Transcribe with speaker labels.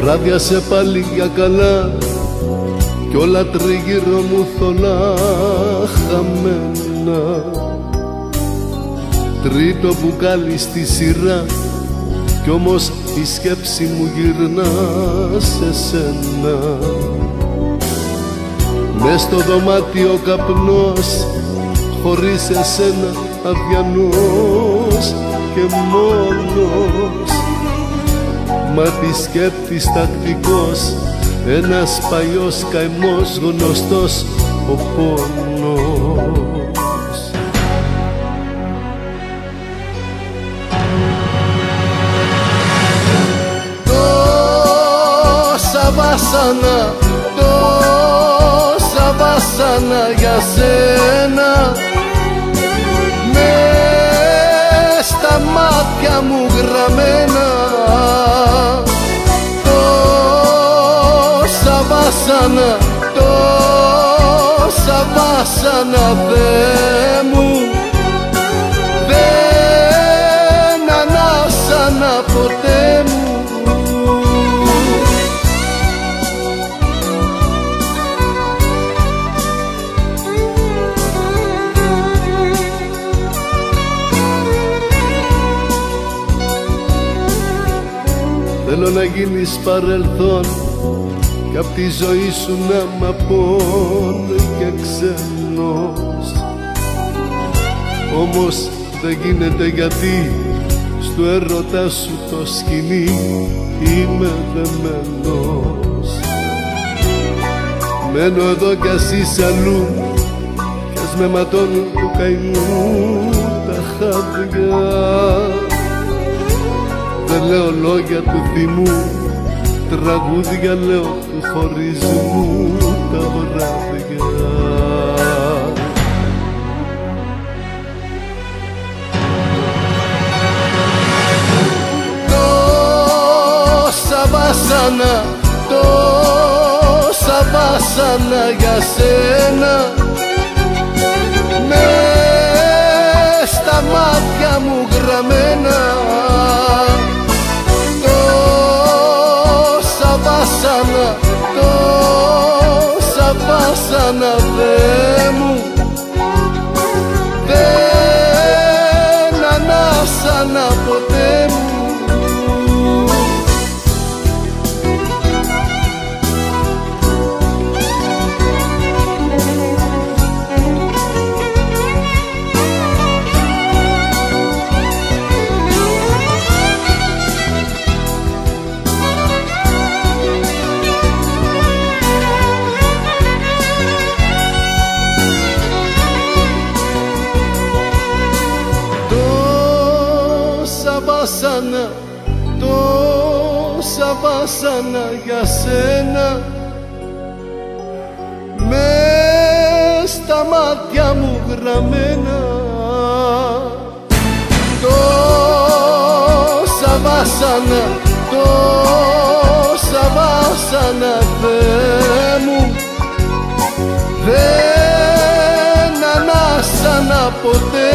Speaker 1: Βράδιασε πάλι για καλά κι όλα τριγύρω μου θολά χαμένα. Τρίτο μπουκάλι στη σειρά κι όμως η σκέψη μου γυρνά σε σένα. Μες στο δωμάτιο καπνός, χωρίς εσένα αδιανός και μόνος. Μα τη σκέπτης τακτικός, ένας παλιός καημός γνωστός ο πόνος. Τόσα βάσανα, τόσα βάσανα για σένα, μες στα μάτια μου γραμμένα. Βάσανα, τόσα βάσανα, Θεέ μου, δεν ανάσανα ποτέ μου. Θέλω να γίνεις παρελθόν κι απ' τη ζωή σου να μ' απώνε και ξένος. Όμως δεν γίνεται, γιατί στο έρωτα σου το σκηνή είμαι δεμένος. Μένω εδώ κι ας είσαι αλλού, κι ας με ματώνουν του καημού τα χάδια. Δεν λέω λόγια του θυμού, τραγούδια λέω του χωρισμού τα βράδια. Τόσα βάσανα, τόσα βάσανα για σένα, μες στα μάτια μου γραμμένα. Βάσανα, τόσα βάσανα, Θεέ μου, δεν ανάσανα ποτέ μου. Βάσανα, τόσα βάσανα για σένα, μες στα μάτια μου γραμμένα. Τόσα βάσανα, τόσα βάσανα, Θεέ μου, δεν ανάσανα ποτέ.